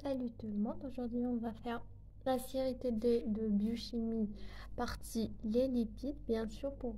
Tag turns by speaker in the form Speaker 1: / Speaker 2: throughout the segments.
Speaker 1: Salut tout le monde, aujourd'hui on va faire la série TD de biochimie partie les lipides, bien sûr pour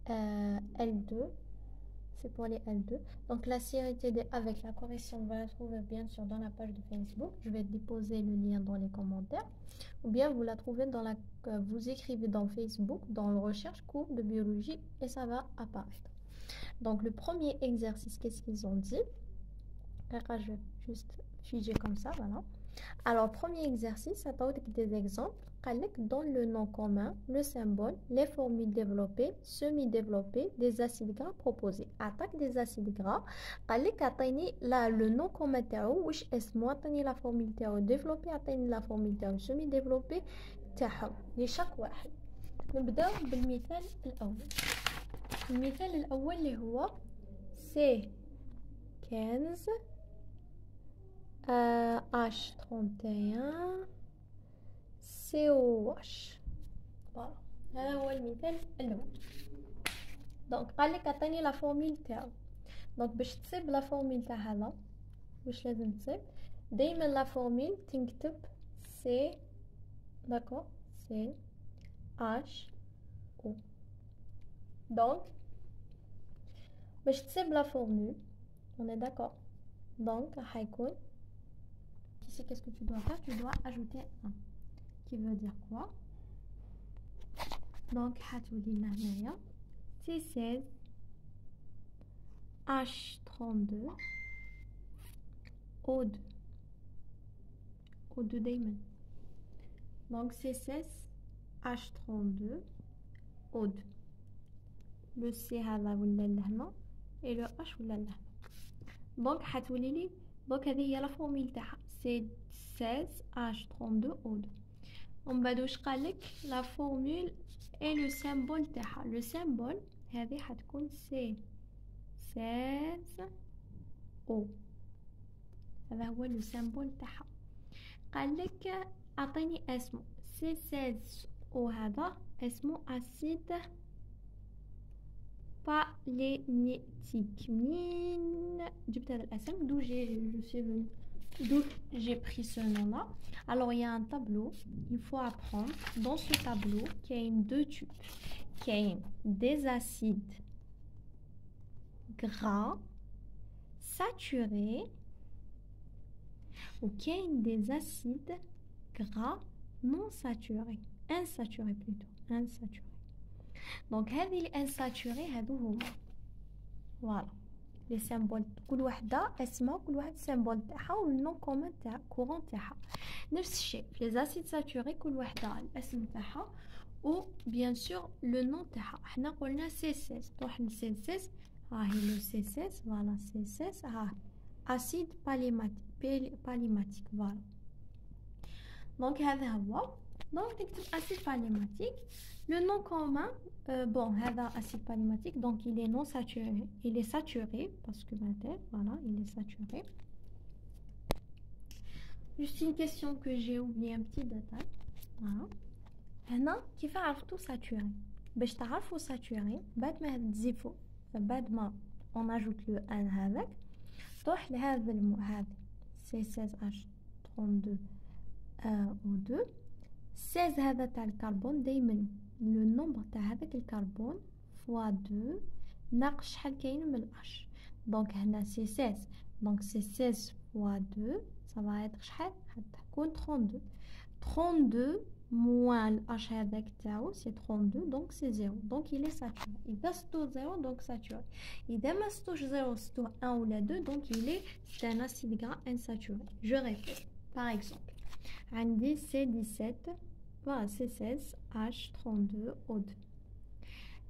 Speaker 1: L2, c'est pour les L2. Donc la série TD avec la correction, on va la trouver bien sûr dans la page de Facebook, je vais déposer le lien dans les commentaires, ou bien vous la trouvez vous écrivez dans Facebook, dans le recherche cours de biologie et ça va apparaître. Donc le premier exercice, qu'est-ce qu'ils ont dit? Je vais juste figer comme ça, voilà. Alors, premier exercice, ça t'a des exemples. Dans le nom commun, le symbole, les formules développées, semi-développées, des acides gras proposés. Attaque des acides gras. Le nom commun تاعو واش اسمه عطيني la formule تاعو développée عطيني la formule تاعو semi-développée تاعهم لشاك واحد. نبداو بالمثال الأول. المثال الأول اللي هو C15 H31 COH. فوالا هذا هو المثال الأول. دونك قالك عطيني لا فورميل تاعو. دونك باش تصيب لا فورميل تاع هذا واش لازم تصيب؟ دايما لا فورميل تنكتب سي داكور سي اش او. دونك باش تصيب لا فورمule on est d'accord. Donc حيكون ici qu'est-ce que tu dois faire? Tu dois ajouter un qui veut dire quoi? Donc حتولي لنا هنايا C16 H32 O2 O2 دايما. Donc C16 H32 O2 le C هذا ولا لهنا et le H ولا لهنا. Donc حتولي لي دونك هذه هي لا فورميل تاعها C16H32O2. ومن بعد واش قالك لا فورمول et le symbole تاعها. le symbole هذه حتكون C16O. هذا هو le symbole تاعها. قالك اعطيني اسمه C16O. هذا اسمه اسيد palénitique. منين جبت هذا الاسم؟ d'où j'ai pris ce nom là. Alors il y a un tableau, il faut apprendre dans ce tableau qu'il y a deux tubes, qu'il y a des acides gras saturés ou qu'il y a des acides gras non saturés, insaturés plutôt, insaturés. دونك هذه الانساتوري هادو هما فوالا لي سيمبول كل وحده اسمها كل واحد سيمبول تاعها والنون كومون تاع كورون تاعها. نفس الشيء في لي اسيد ساتوري كل وحده الاسم تاعها و بيان سور لو نون تاعها. حنا قلنا سي 16 نروح ل سي 16 ها هي لو سي 16 فوالا سي 16 ها اسيد باليماتيك فوالا. دونك هذا هو. دونك نكتب اسيد باليماتيك. Le nom commun, bon, هذا acide palématique, donc il est non saturé, il est saturé parce que voilà, il est saturé. Juste une question que j'ai oublié, un petit détail. Voilà. هنا كيف عرفتوا saturé؟ باش تعرفوا saturé بعد ما تزيفوا بعد ما on ajoute le n هذاك تروح لهذا هذا C16H32 O2 16 هذا تاع الكربون دايما لو نومبر تاع هذاك الكربون فوا 2 ناقص شحال كاين من الأش. دونك هنا سي 16 دونك سي 16 فوا 2 صافا يطيح شحال حتكون 32 32 موان الأش هذاك تاعو سي 32 دونك سي 0 دونك إلي ساتوري. إذا ستو 0 دونك ساتوري، إذا ما ستوش 0 ستو 1 ولا 2 دونك إلي سي ان أسيد غرا انساتوري. جو ريبيت باغ اكزومبل عندي C17 voilà C16H32O2.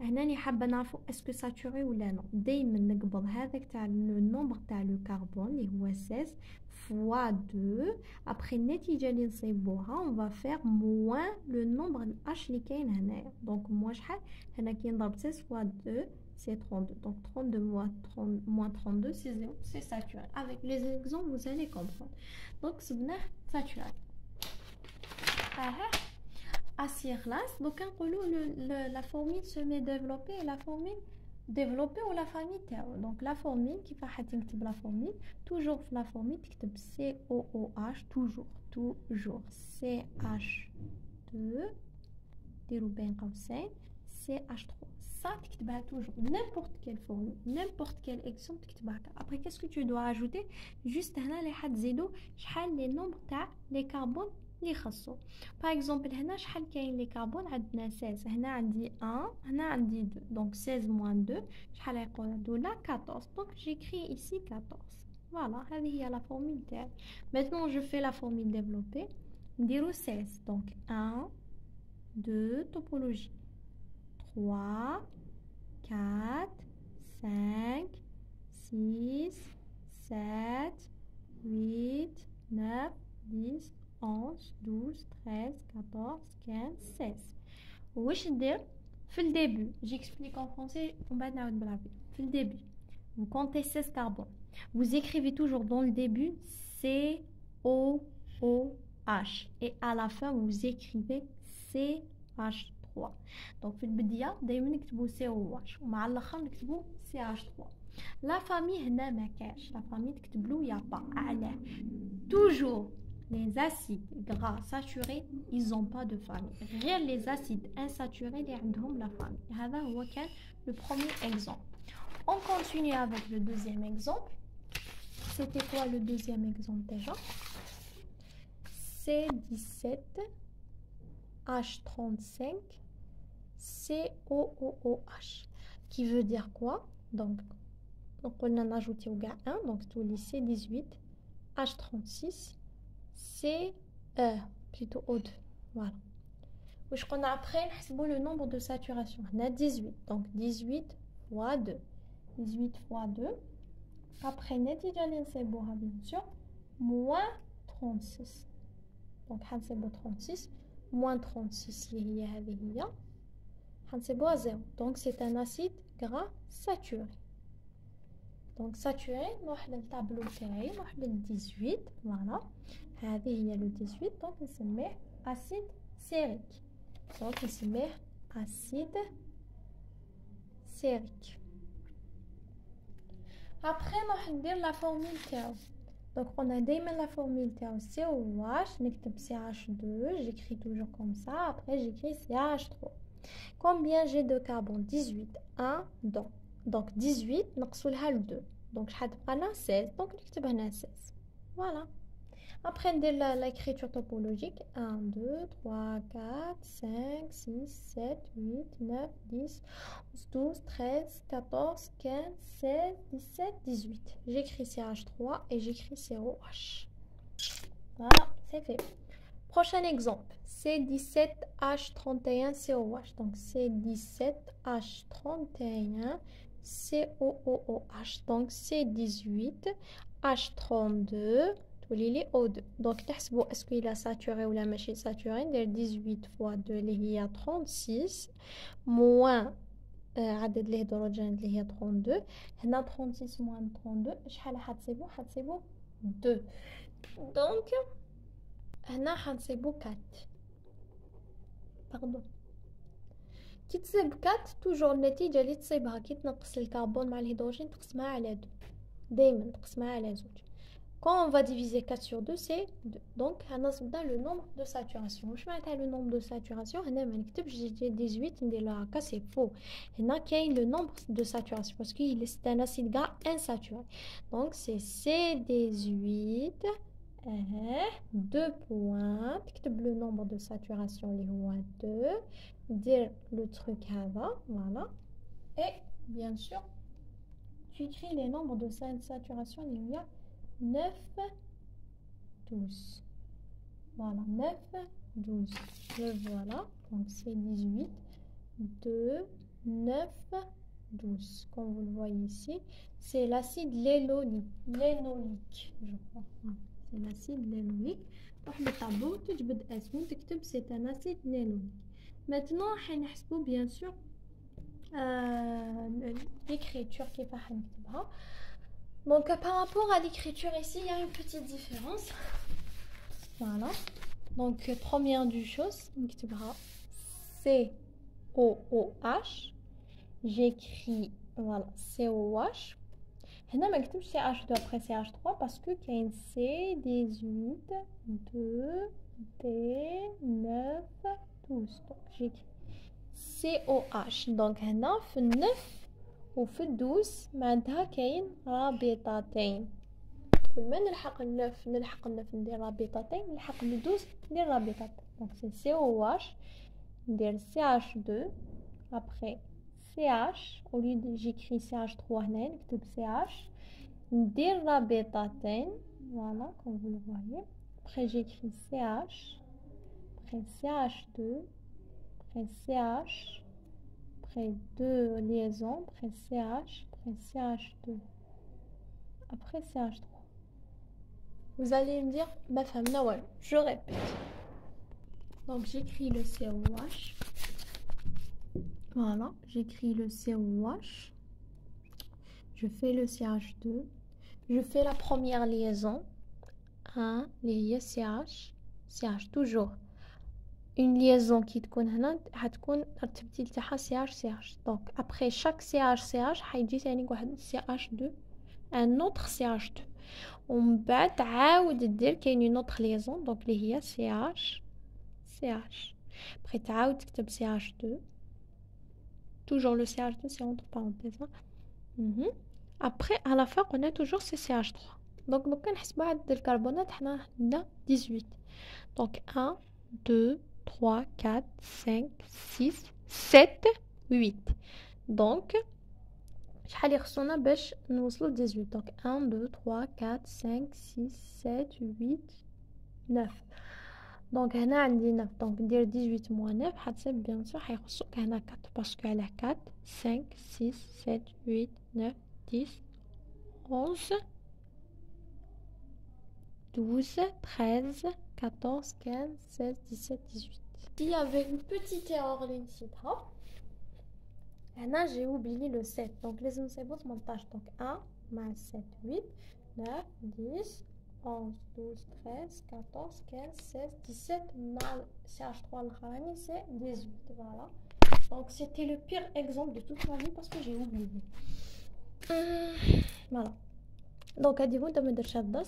Speaker 1: هنا راني حابه نعرفو اسكو ساتوري ولا نو. دايما نقبض هذاك تاع لو نومبر تاع لو كربون اللي هو 16 فوا 2 ابري النتيجه اللي نصيبوها اون فا فير موان لو نومبر الاش اللي كاين هنايا. دونك موان شحال هنا كي نضرب 16 فوا 2 c'est 32 donc 32 moins 32 c'est 0 c'est saturé. Avec les exemples vous allez comprendre. Donc c'est bien saturé. Acide glace. Donc on la formule semi-développée et la formule développer ou la famille تاعو. Donc la formule كيفاش تكتب la formule toujours في la formule تكتب COOH toujours CH2 ديروا بين قوسين CH3 ça تكتبها toujours n'importe quelle formule n'importe quelle action تكتبها هكا. Après qu'est-ce que tu dois ajouter juste هنا اللي حتزيدوا شحال لي نومبر تاع لي كربون اللي خاصو. باغ اكزومبل هنا شحال كاين لي كربون عندنا 16 هنا عندي 1 هنا عندي 2 دونك 16 موان 2 شحال يقول هادولا 14 دونك جيكري ايسي 14. فوالا هذه هي لا فورمول تاعي. maintenant je fais la formule développée نديرو 16 دونك 1 2 topologie 3 4 5 6 7 8 9 10 11 12 13 14 15 16. واش ندير في الديبي j'explique en français ومن بعد نعاود بالعربي. في الديبي vous comptez 16 carbone, vous écrivez toujours dans le début C O O H et à la fin vous écrivez CH3. donc في البداية دايما نكتبوا COH ومع الاخر نكتبوا CH3. لا فامي هنا ما كاش لا فامي تكتب له يا با علاه toujours les acides gras saturés ils ont pas de famille. غير les acides insaturés اللي عندهم la famille. هذا هو كان le premier exemple. On continue avec le deuxième exemple. C'était quoi le deuxième exemple déjà? C17H35 COOH qui veut dire quoi? donc on a ajouté au gars 1 donc tous les C18H36 plutôt O2. voilà. Wesh qu'on a après le nombre de saturation. On a 18 donc 18 fois 2 18 fois 2 après نتيجة اللي نصيبوها bien sûr moins 36 donc حنصيبو 36 moins 36 اللي هي هذه هي حنصيبوها 0 donc c'est un acide gras saturé. donc saturé نروح للطابلو تاعي نروح لل 18 voilà هذه هي لو 18 donc نسميه acide sérique donc نسميه acide sérique. après نروح ندير la formule تاعو. donc on a دايما la formule تاعو COH نكتب CH2 j'écris toujours comme ça après j'écris CH3. combien j'ai de carbone 18 1 donc 18 نقصوا لها 2 donc شحال تبقى لنا 16 donc نكتب هنا 16. voilà. après ندير l'écriture topologique 1 2 3 4 5 6 7 8 9 10 12 13 14 15 16 17 18. j'écris CH3 et j'écris COH. voilà c'est fait. prochain exemple C17H31 COH donc C17H31 COOH donc C18H32 les O2 donc تحسبوا est-ce qu'il a saturé ou la machine saturée. ندير 18 fois 2 اللي هي 36 moins عدد الهيدروجين اللي هي 32 هنا 36 moins 32 شحال حتصيبوا 2 donc هنا حنصيبوا 4 باردون. كي تصيب 4 توجور النتيجه اللي تصيبها كي تنقص الكربون مع الهيدروجين تقسمها على 2 دائما تقسمها على 2. quand on va diviser 4 sur 2 c'est 2 donc هنصبنا le nombre de saturation. واش معناتها le nombre de saturation؟ هنا ما نكتبش 18 ندير لها هكا سي فو. هنا كاين le nombre de saturation parce que c'est un acide gras insaturé donc c'est C18 2 points تكتب le nombre de saturation اللي هو 2 dire le truc هذا voilà et bien sûr tu écris les nombres de saturation اللي هي 9 12 voilà 9 12 le voilà donc c'est 18 2 9 12 comme vous le voyez ici c'est l'acide lénolique je crois c'est l'acide lénolique. تروح للطابلو تجبد اسمه تكتب c'est un acide lénolique. maintenant حنحسبوا bien sûr l'écriture كيفاش نكتبها. donc par rapport à l'écriture ici il y a une petite différence. voilà donc première du chose نكتبها COOH j'écris فوالا سي او واش. هنا ما نكتبش سي اش 2 ابري سي اش 3 باسكو كاين سي 18 2 بي 9 12 دونك جيكري سي او اش. دونك هنا في النف وفي الدوس معناتها كاين رابطتين. كل ما نلحق النف ندير رابطتين، نلحق الدوس ندير رابطتين. دونك سي سي او واش ندير سي اش 2 ابري CH au lieu de j'écris CH3 هنا نكتب CH ندير رابطتين voilà comme vous le voyez. Après j'écris CH après CH2 après CH après 2 liaisons après CH après CH2 après CH3. Vous allez me dire ma femme Nawal, je répète. Donc j'écris le COH. Voilà, j'écris le COH, je fais le CH2, je fais la première liaison, 1, les CH, CH toujours. Une liaison qui تكون هنا حتكون ترتيبتي تاعها CH CH. Donc après chaque CH CH حيجي ثاني واحد CH2 un autre CH2. ومن بعد عاود دير كاين une autre liaison donc اللي هي CH CH. après تعاود تكتب CH2. Toujours le CH2, c'est entre parenthèses. Après, à la fin, on a toujours ce CH3. Donc, on peut voir le carbonate, on a 18. Donc, 1, 2, 3, 4, 5, 6, 7, 8. Donc, شحال يخصونا باش نوصلوا 18. Donc, 1, 2, 3, 4, 5, 6, 7, 8, 9. دونك هنا عندي 9 دونك ندير 18 موان 9 حتساوي بيان سور حيخصوك هنا 4 باسكو على 4 5 6 7 8 9 10 11 12 13 14 15 16 17 18. Il y avait une petite erreur اللي نسيتها هنا j'ai oublié le 7 donc لازم نصيبو 18 donc 1 مع 7 8 9 10 11, 12, 13, 14, 15, 16, 17, mal CH3 l'Arani, c'est 18, voilà. Donc c'était le pire exemple de toute ma vie parce que j'ai oublié. Voilà. Donc à dire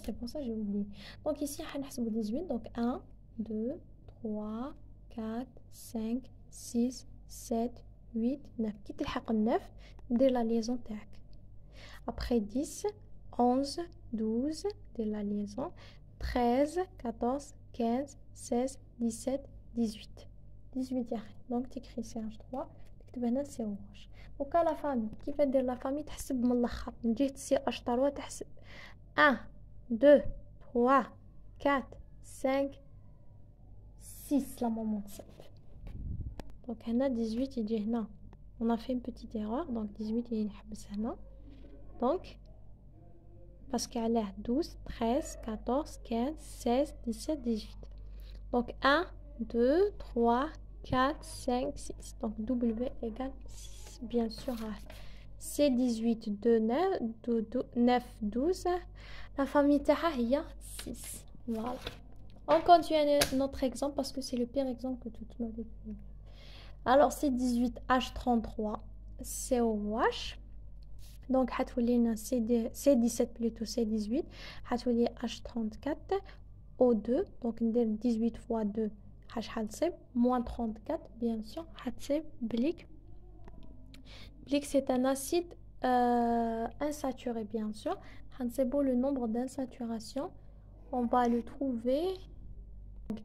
Speaker 1: c'est pour ça que j'ai oublié. Donc ici, on a 18, donc 1, 2, 3, 4, 5, 6, 7, 8, 9. Quitte le 9, de la liaison tac. Après 10, 11, 12 de la liaison, 13, 14, 15, 16, 17, 18. 18 donc tu écris CH3 تكتب هنا COH. donc à la famille كيف دير la famille تحسب من الاخر نجي CH3 تحسب 1 2 3 4 5 6 la maman تسب. donc هنا 18 يجي هنا on a fait une petite erreur donc 18 ينحبس هنا donc parce qu'elle a 12, 13, 14, 15, 16, 17, 18. Donc 1, 2, 3, 4, 5, 6. Donc W égale 6. Bien sûr, c'est 18, 2, 9, 12. La famille Taha, il y a 6. Voilà. On continue notre exemple parce que c'est le pire exemple que toute ma vie. Alors c'est 18, H33, COH. Donc حتولينا C17 plutôt C18 حتولي H34 O2 donc ندير 18 fois 2 شحال تصيب moins 34 bien sûr حتصيب بليك c'est un acide insaturé bien sûr حنصيبو le nombre d'insaturation on va le trouver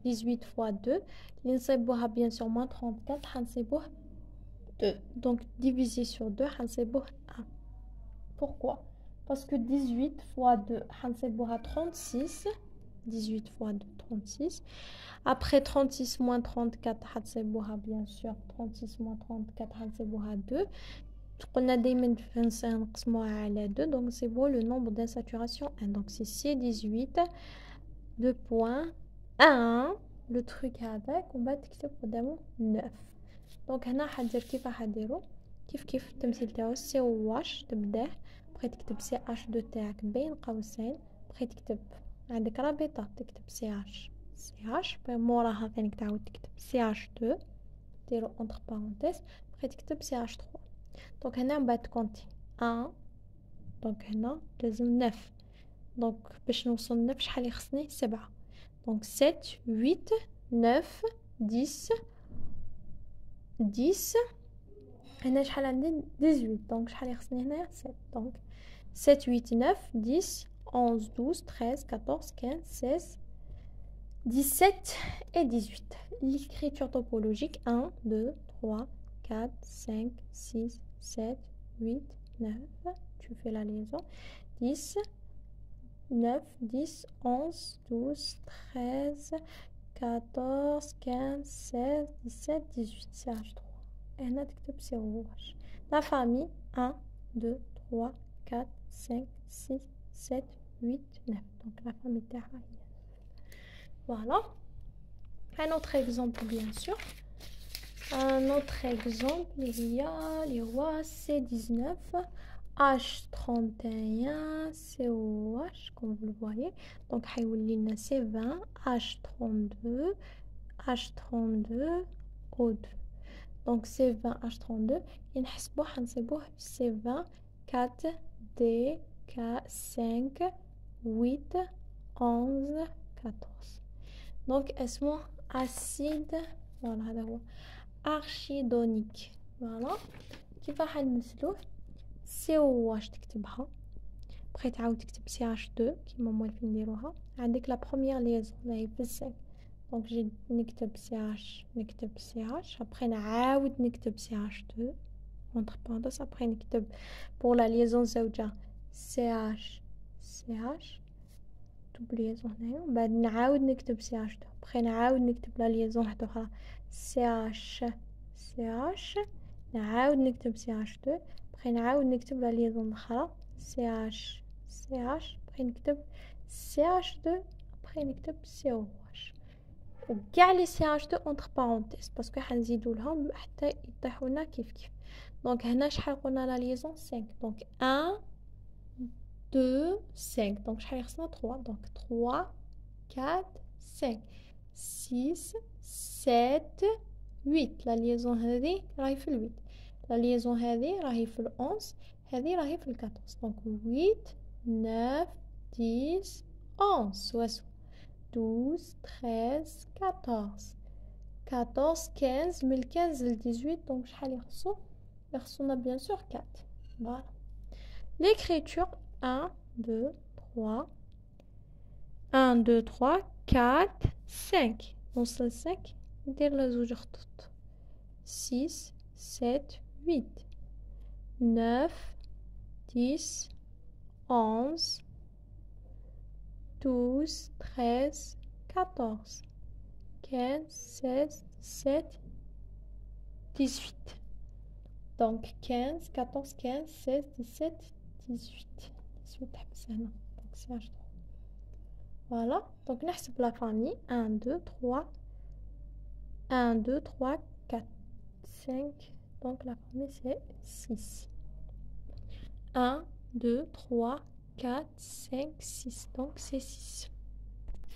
Speaker 1: 18 fois 2 اللي نصيبوها bien sûr moins 34 حنصيبوه 2 donc divisé sur 2 حنصيبوه 1. Pourquoi? Parce que 18 fois 2, 36. 18 fois 2, 36. Après 36 moins 34, bien sûr. 36 moins 34, 2. On a des à 2, donc c'est bon le nombre d'insaturation 1. Donc c'est C18, 2.1. Le truc avec, on va تكتب قدامه 9. Donc هنا حدير كيف حديرو كيف التمثيل تاعو COH تبداه بغيت تكتب CH2 تاعك بين قوسين بغيت تكتب عندك رابطة تكتب CH موراها ثاني تعاود تكتب CH2 ديرو entre parenthèses بغيت تكتب CH3 دونك هنا من بعد كونتي 1 دونك هنا لازم 9 دونك باش نوصل 9 شحال يخصني 7 دونك 7 8 9 10 10 هنا شحال عندي 18 دونك شحال يخصني هنايا 7 دونك 7 8 9 10 11 12 13 14 15 16 17 et 18. L'écriture topologique 1, 2, 3, 4, 5, 6, 7, 8, 9. Tu fais la liaison. 10, 9, 10, 11, 12, 13, 14, 15, 16, 17, 18. C'est H3. Et on a H. La famille 1, 2, 3, 4, 5, 6, 7, 8, 9. Donc la famille Terra. Voilà. Un autre exemple, bien sûr. Un autre exemple, il y a les rois C19, H31, COH, comme vous le voyez. Donc, C20, H32, H32, O2. Donc, C20, H32, C20, 4, D, K5, 8, 11, 14. Donc, اسمه acide voilà هذا هو archidonique voilà كيف راح نمثلوه COH تكتبها بغيت تعاود تكتب CH2 كيما موالفين نديروها عندك لا بروميير ليزون هي في السين دونك جي نكتب CH نكتب CH après نعاود نكتب CH2 entre parenthèses après نكتب pour la liaison زوجة CH double liaison هنايا من بعد نعاود نكتب CH2 بخي نعاود نكتب لا ليزون واحده اخرى CH نعاود نكتب CH2 بخي نعاود نكتب لا ليزون اخرى CH بخي نكتب CH2 بخي نكتب COH وكاع لي CH2 اونتر بارونتيز باسكو حنزيدو لهم حتى يطيحوا لنا كيف دونك هنا شحال قلنا لا ليزون 5 دونك 1 2, 5. Donc, je vais 3. Donc, 3, 4, 5, 6, 7, 8. La liaison هذه راهي في 8. La liaison هذه راهي في 11. هذه راهي في 14. Donc, 8, 9, 10, 11. 12, 13, 14. 14, 15. من 15 ل 18. Donc, شحال يخصو؟ يخصونا bien sûr 4. Voilà. L'écriture 1, 2, 3, 1, 2, 3, 4, 5. نوصل 5 ندير لا زوج خطوط 6, 7, 8, 9, 10, 11, 12, 13, 14, 15, 16, 17, 18. Donc 15, 14, 15, 16, 17, 18. تحبس هنا دونك سي اش 3 فوالا دونك نحسب لا فامي 1 2 3 1 2 3 4 5 دونك لا فامي سي 6 1 2 3 4 5 6 donc c'est 6.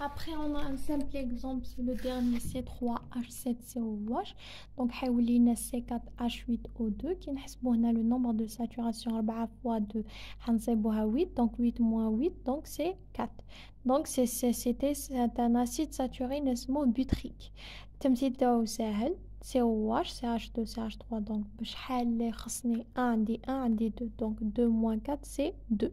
Speaker 1: Après on a un simple exemple, c'est le dernier C3H7COH. Donc حيولي لنا C4H8O2 كي نحسبوا هنا le nombre de saturation 4 fois 2 حنصيبوها 8 donc 8 moins 8 donc c'est 4. Donc c'est un acide saturé نسموه butyrique. التمثيل تاعو ساهل COH CH2 CH3 donc بشحال اللي خصني 1 عندي 1 عندي 2 donc 2 moins 4 c'est 2.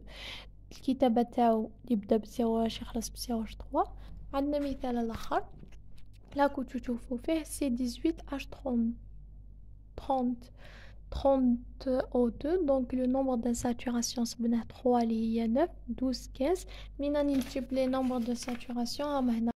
Speaker 1: الكتابة تاعو يبدا ب COH يخلص ب COH3. عندنا مثال الاخر لاكو تشوفوا فيه C18H30 donc le nombre de saturation صبناه 3 اللي هي 9 12 15 من نجيب لي nombre de saturation راهم هنا